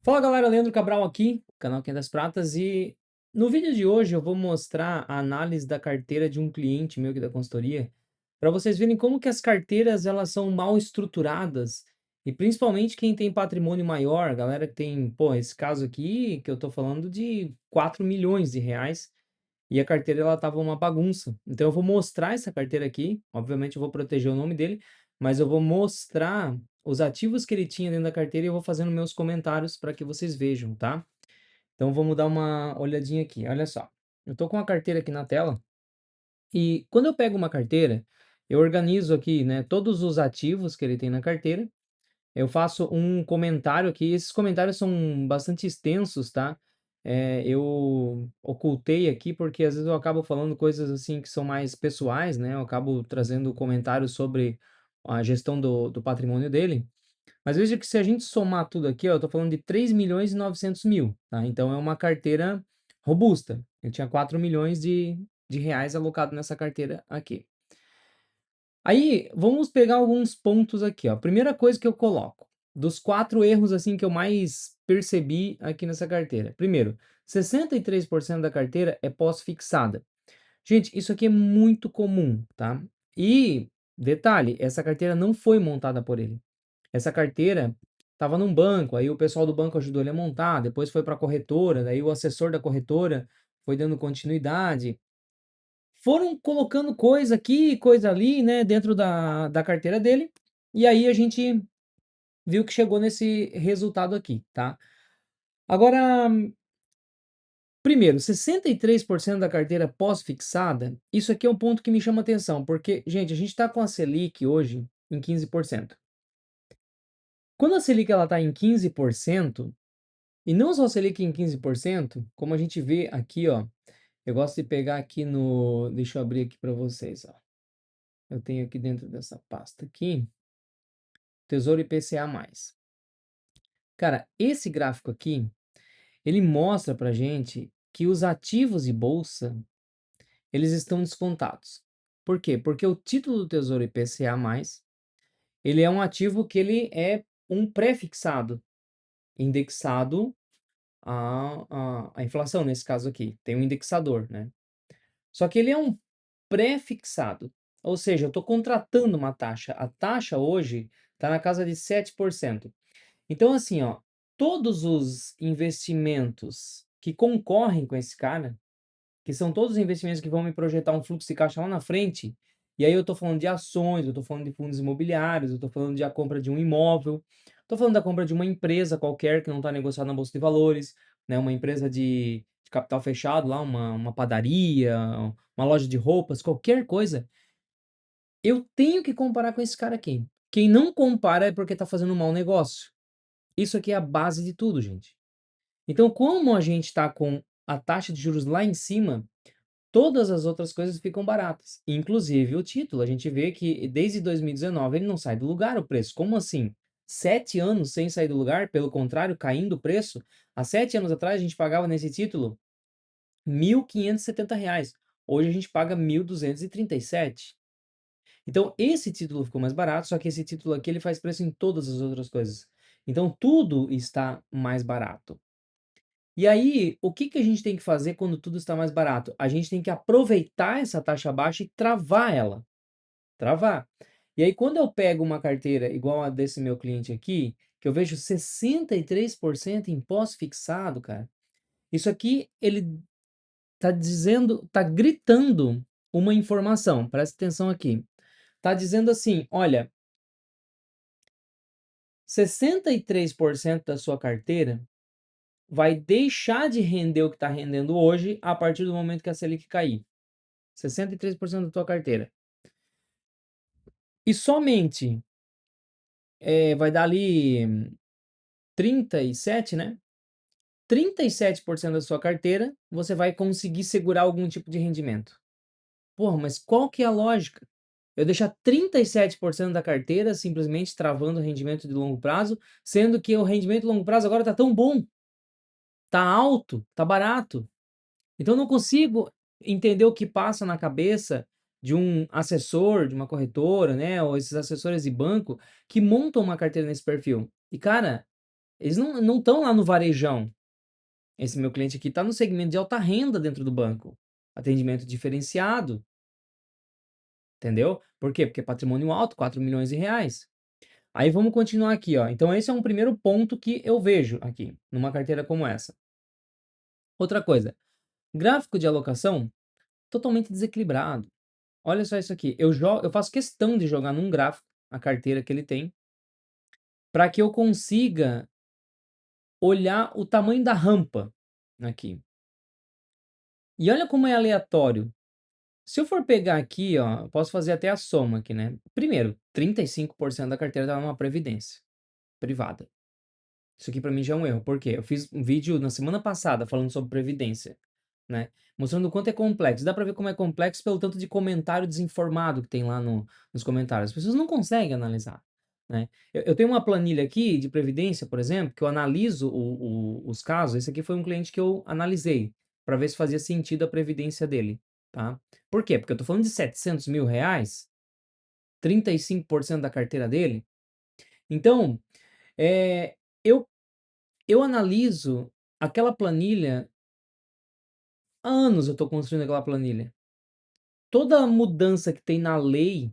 Fala galera, Leandro Cabral aqui, canal Quintas Pratas, e no vídeo de hoje eu vou mostrar a análise da carteira de um cliente meu aqui da consultoria, para vocês verem como que as carteiras elas são mal estruturadas, e principalmente quem tem patrimônio maior, galera que tem, pô, esse caso aqui que eu tô falando de 4 milhões de reais, e a carteira ela tava uma bagunça. Então eu vou mostrar essa carteira aqui, obviamente eu vou proteger o nome dele, mas eu vou mostrar os ativos que ele tinha dentro da carteira e eu vou fazendo meus comentários para que vocês vejam, tá? Então vamos dar uma olhadinha aqui, olha só. Eu tô com a carteira aqui na tela e quando eu pego uma carteira, eu organizo aqui, né, todos os ativos que ele tem na carteira, eu faço um comentário aqui, esses comentários são bastante extensos, tá? Eu ocultei aqui porque às vezes eu acabo falando coisas assim que são mais pessoais, né? Eu acabo trazendo comentários sobre a gestão do patrimônio dele. Mas veja que se a gente somar tudo aqui, ó, eu tô falando de 3 milhões e 900 mil, tá? Então é uma carteira robusta. Eu tinha 4 milhões de reais alocado nessa carteira aqui. Aí, vamos pegar alguns pontos aqui, ó. Primeira coisa que eu coloco, dos 4 erros, assim, que eu mais percebi aqui nessa carteira. Primeiro, 63% da carteira é pós-fixada. Gente, isso aqui é muito comum, tá? E, detalhe, essa carteira não foi montada por ele. Essa carteira estava num banco, aí o pessoal do banco ajudou ele a montar, depois foi para a corretora, daí o assessor da corretora foi dando continuidade. Foram colocando coisa aqui, coisa ali, né, dentro da carteira dele, e aí a gente viu que chegou nesse resultado aqui, tá? Agora, primeiro, 63% da carteira pós-fixada, isso aqui é um ponto que me chama atenção, porque, gente, a gente está com a Selic hoje em 15%. Quando a Selic ela está em 15%, e não só a Selic em 15%, como a gente vê aqui, ó, eu gosto de pegar aqui no, deixa eu abrir aqui para vocês, ó. Eu tenho aqui dentro dessa pasta aqui, Tesouro IPCA+. Cara, esse gráfico aqui, ele mostra pra gente que os ativos de bolsa, eles estão descontados. Por quê? Porque o título do Tesouro IPCA+, ele é um ativo que ele é um pré-fixado, indexado à inflação, nesse caso aqui. Tem um indexador, né? Só que ele é um pré-fixado. Ou seja, eu estou contratando uma taxa. A taxa hoje está na casa de 7%. Então, assim, ó, todos os investimentos que concorrem com esse cara, que são todos os investimentos que vão me projetar um fluxo de caixa lá na frente, e aí eu estou falando de ações, eu estou falando de fundos imobiliários, eu estou falando de a compra de um imóvel, estou falando da compra de uma empresa qualquer que não está negociada na Bolsa de Valores, né, uma empresa de capital fechado lá, uma padaria, uma loja de roupas, qualquer coisa, eu tenho que comparar com esse cara aqui. Quem não compara é porque está fazendo um mau negócio. Isso aqui é a base de tudo, gente. Então, como a gente está com a taxa de juros lá em cima, todas as outras coisas ficam baratas, inclusive o título. A gente vê que desde 2019 ele não sai do lugar o preço. Como assim? 7 anos sem sair do lugar, pelo contrário, caindo o preço. Há 7 anos atrás a gente pagava nesse título R$ 1.570. Hoje a gente paga 1.237. Então esse título ficou mais barato, só que esse título aqui ele faz preço em todas as outras coisas. Então tudo está mais barato. E aí, o que que a gente tem que fazer quando tudo está mais barato? A gente tem que aproveitar essa taxa baixa e travar ela, travar. E aí, quando eu pego uma carteira igual a desse meu cliente aqui, que eu vejo 63% em pós-fixado, cara, isso aqui ele tá dizendo, tá gritando uma informação, presta atenção aqui. Tá dizendo assim, olha, 63% da sua carteira vai deixar de render o que está rendendo hoje a partir do momento que a Selic cair. 63% da tua carteira. E somente vai dar ali 37, né? 37% da sua carteira você vai conseguir segurar algum tipo de rendimento. Porra, mas qual que é a lógica? Eu deixar 37% da carteira simplesmente travando o rendimento de longo prazo, sendo que o rendimento de longo prazo agora está tão bom, tá alto, tá barato. Então eu não consigo entender o que passa na cabeça de um assessor de uma corretora, né, ou esses assessores de banco que montam uma carteira nesse perfil. E cara, Eles não estão lá no varejão. Esse meu cliente aqui está no segmento de alta renda dentro do banco. Atendimento diferenciado, entendeu? Por quê? Porque é patrimônio alto, 4 milhões de reais. Aí vamos continuar aqui, ó. Então esse é um primeiro ponto que eu vejo aqui, numa carteira como essa. Outra coisa, gráfico de alocação totalmente desequilibrado. Olha só isso aqui. Eu faço questão de jogar num gráfico a carteira que ele tem, para que eu consiga olhar o tamanho da rampa aqui. E olha como é aleatório. Se eu for pegar aqui, ó, eu posso fazer até a soma aqui, né? Primeiro, 35% da carteira está numa previdência privada. Isso aqui para mim já é um erro. Por quê? Eu fiz um vídeo na semana passada falando sobre previdência, né? Mostrando o quanto é complexo. Dá para ver como é complexo pelo tanto de comentário desinformado que tem lá nos comentários. As pessoas não conseguem analisar, né? Eu tenho uma planilha aqui de previdência, por exemplo, que eu analiso os casos. Esse aqui foi um cliente que eu analisei para ver se fazia sentido a previdência dele, tá? Por quê? Porque eu tô falando de 700 mil reais, 35% da carteira dele. Então, é, eu eu analiso aquela planilha há anos eu estou construindo aquela planilha. Toda mudança que tem na lei,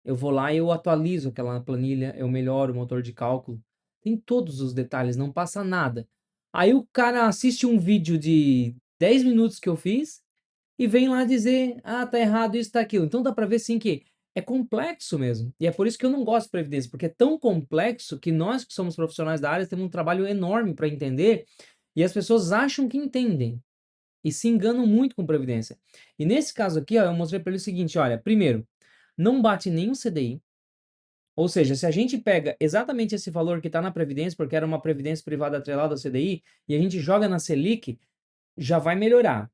eu vou lá e eu atualizo aquela planilha, eu melhoro o motor de cálculo. Tem todos os detalhes, não passa nada. Aí o cara assiste um vídeo de 10 minutos que eu fiz e vem lá dizer: "Ah, tá errado isso, tá aquilo". Então dá para ver sim que é complexo mesmo. E é por isso que eu não gosto de previdência, porque é tão complexo que nós que somos profissionais da área temos um trabalho enorme para entender e as pessoas acham que entendem e se enganam muito com previdência. E nesse caso aqui, ó, eu mostrei para ele o seguinte, olha, primeiro, não bate nenhum CDI, ou seja, se a gente pega exatamente esse valor que está na previdência, porque era uma previdência privada atrelada ao CDI, e a gente joga na Selic, já vai melhorar.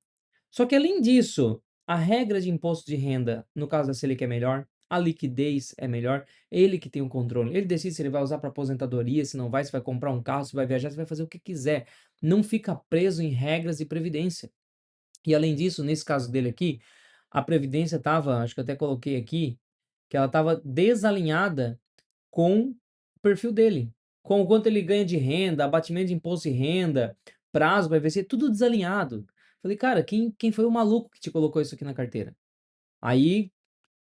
Só que além disso, a regra de imposto de renda, no caso da Selic, é melhor, a liquidez é melhor, ele que tem o controle, ele decide se ele vai usar para aposentadoria, se não vai, se vai comprar um carro, se vai viajar, se vai fazer o que quiser. Não fica preso em regras de previdência. E além disso, nesse caso dele aqui, a previdência estava, acho que eu até coloquei aqui, que ela estava desalinhada com o perfil dele, com o quanto ele ganha de renda, abatimento de imposto de renda, prazo para IVC, tudo desalinhado. Falei, cara, quem foi o maluco que te colocou isso aqui na carteira? Aí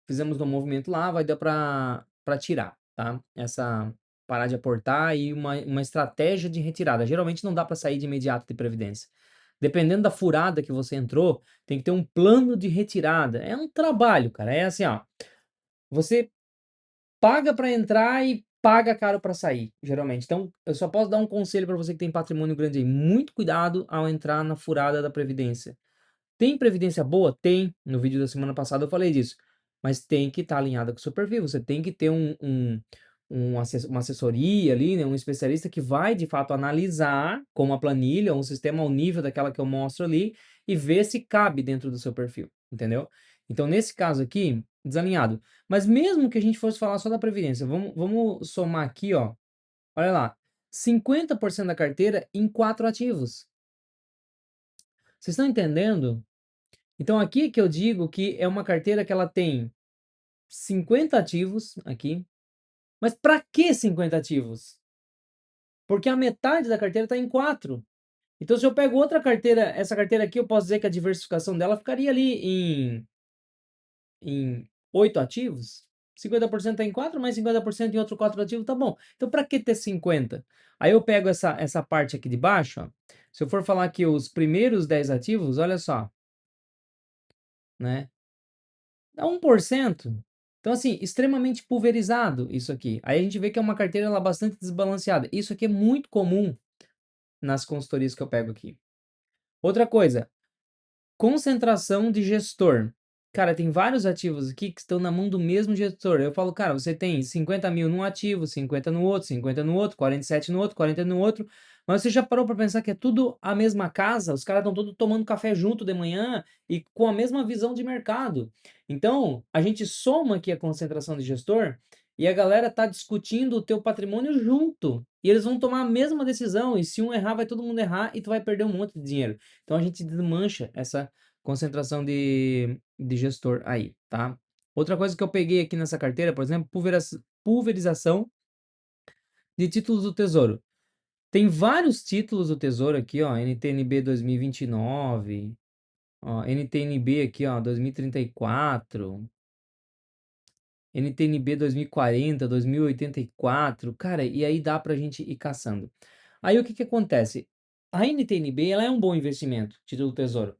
fizemos um movimento lá, vai dar para tirar, tá? Essa parar de aportar e uma estratégia de retirada. Geralmente não dá para sair de imediato de previdência. Dependendo da furada que você entrou, tem que ter um plano de retirada. É um trabalho, cara. É assim, ó. Você paga para entrar e paga caro para sair, geralmente. Então, eu só posso dar um conselho para você que tem patrimônio grande aí. Muito cuidado ao entrar na furada da previdência. Tem previdência boa? Tem. No vídeo da semana passada eu falei disso. Mas tem que estar alinhada com o seu perfil. Você tem que ter uma assessoria ali, né? Um especialista que vai de fato analisar com uma planilha, um sistema ao nível daquela que eu mostro ali e ver se cabe dentro do seu perfil, entendeu? Então, nesse caso aqui, desalinhado. Mas mesmo que a gente fosse falar só da previdência, vamos somar aqui, ó. Olha lá. 50% da carteira em 4 ativos. Vocês estão entendendo? Então aqui que eu digo que é uma carteira que ela tem 50 ativos aqui, mas para que 50 ativos? Porque a metade da carteira está em 4. Então se eu pego outra carteira, essa carteira aqui, eu posso dizer que a diversificação dela ficaria ali em 8 ativos. 50% está em 4, mais 50% em outro 4 ativos, tá bom. Então para que ter 50? Aí eu pego essa parte aqui de baixo, ó. Se eu for falar que os primeiros 10 ativos, olha só, né? Dá 1%. Então, assim, extremamente pulverizado isso aqui. Aí a gente vê que é uma carteira ela, bastante desbalanceada. Isso aqui é muito comum nas consultorias que eu pego aqui. Outra coisa, concentração de gestor. Cara, tem vários ativos aqui que estão na mão do mesmo gestor. Eu falo, cara, você tem 50 mil num ativo, 50 no outro, 50 no outro, 47 no outro, 40 no outro. Mas você já parou para pensar que é tudo a mesma casa? Os caras estão todos tomando café junto de manhã e com a mesma visão de mercado. Então, a gente soma aqui a concentração de gestor e a galera tá discutindo o teu patrimônio junto. E eles vão tomar a mesma decisão. E se um errar, vai todo mundo errar e tu vai perder um monte de dinheiro. Então a gente desmancha essa concentração de gestor aí, tá? Outra coisa que eu peguei aqui nessa carteira, por exemplo, pulverização de títulos do Tesouro. Tem vários títulos do Tesouro aqui, ó, NTNB 2029, ó, NTNB aqui, ó, 2034, NTNB 2040, 2084, cara, e aí dá pra gente ir caçando. Aí o que que acontece? A NTNB, ela é um bom investimento, título do Tesouro.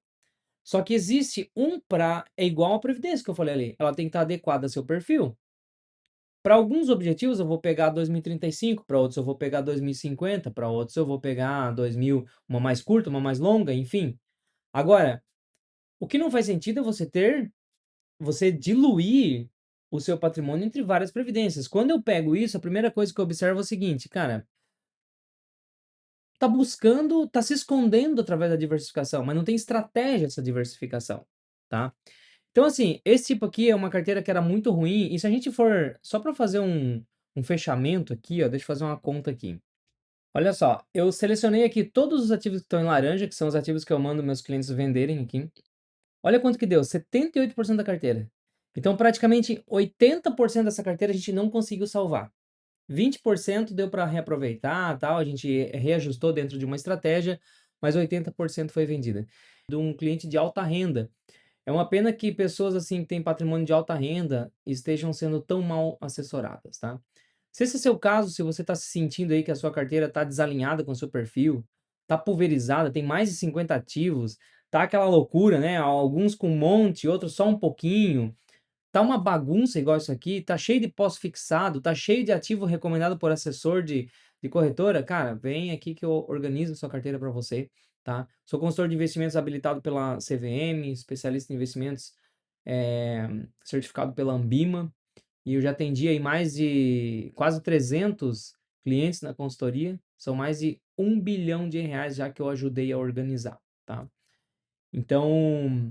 Só que existe um pra é igual a previdência que eu falei ali, ela tem que estar adequada ao seu perfil. Para alguns objetivos eu vou pegar 2035, para outros eu vou pegar 2050, para outros eu vou pegar 2000, uma mais curta, uma mais longa, enfim. Agora, o que não faz sentido é você diluir o seu patrimônio entre várias previdências. Quando eu pego isso, a primeira coisa que eu observo é o seguinte, cara, tá se escondendo através da diversificação, mas não tem estratégia essa diversificação, tá? Então, assim, esse tipo aqui é uma carteira que era muito ruim, e se a gente for, só para fazer um fechamento aqui, ó, deixa eu fazer uma conta aqui. Olha só, eu selecionei aqui todos os ativos que estão em laranja, que são os ativos que eu mando meus clientes venderem aqui. Olha quanto que deu, 78% da carteira. Então, praticamente 80% dessa carteira a gente não conseguiu salvar. 20% deu para reaproveitar, tal, a gente reajustou dentro de uma estratégia, mas 80% foi vendida. De um cliente de alta renda. É uma pena que pessoas assim que têm patrimônio de alta renda estejam sendo tão mal assessoradas, tá? Se esse é o seu caso, se você está se sentindo aí que a sua carteira está desalinhada com o seu perfil, está pulverizada, tem mais de 50 ativos, tá aquela loucura, né? Alguns com um monte, outros só um pouquinho. Tá uma bagunça igual isso aqui, tá cheio de pós-fixado, tá cheio de ativo recomendado por assessor de corretora, cara, vem aqui que eu organizo a sua carteira para você, tá? Sou consultor de investimentos habilitado pela CVM, especialista em investimentos, certificado pela Ambima, e eu já atendi aí mais de quase 300 clientes na consultoria, são mais de 1 bilhão de reais já que eu ajudei a organizar, tá? Então,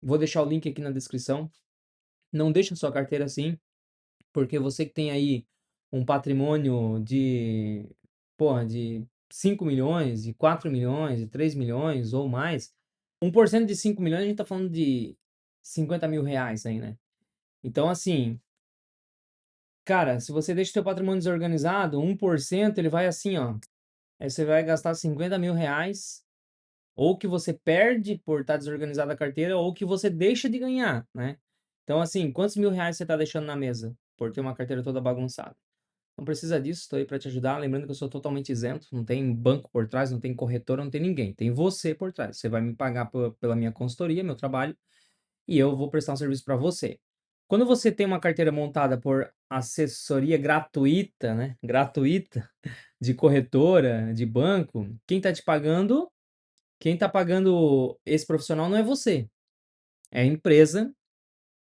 vou deixar o link aqui na descrição. Não deixa sua carteira assim, porque você que tem aí um patrimônio de, porra, de 5 milhões, de 4 milhões, de 3 milhões ou mais, 1% de 5 milhões a gente tá falando de 50 mil reais aí, né? Então, assim, cara, se você deixa o seu patrimônio desorganizado, 1% ele vai assim, ó. Aí você vai gastar 50 mil reais, ou que você perde por estar desorganizada a carteira, ou que você deixa de ganhar, né? Então, assim, quantos mil reais você tá deixando na mesa por ter uma carteira toda bagunçada? Não precisa disso, estou aí para te ajudar. Lembrando que eu sou totalmente isento, não tem banco por trás, não tem corretora, não tem ninguém. Tem você por trás. Você vai me pagar pela minha consultoria, meu trabalho, e eu vou prestar um serviço para você. Quando você tem uma carteira montada por assessoria gratuita, né? Gratuita, de corretora, de banco, quem está pagando esse profissional não é você, é a empresa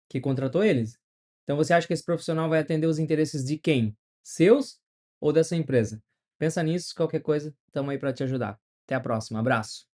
que contratou eles. Então você acha que esse profissional vai atender os interesses de quem? Seus ou dessa empresa? Pensa nisso, qualquer coisa, estamos aí para te ajudar. Até a próxima, abraço.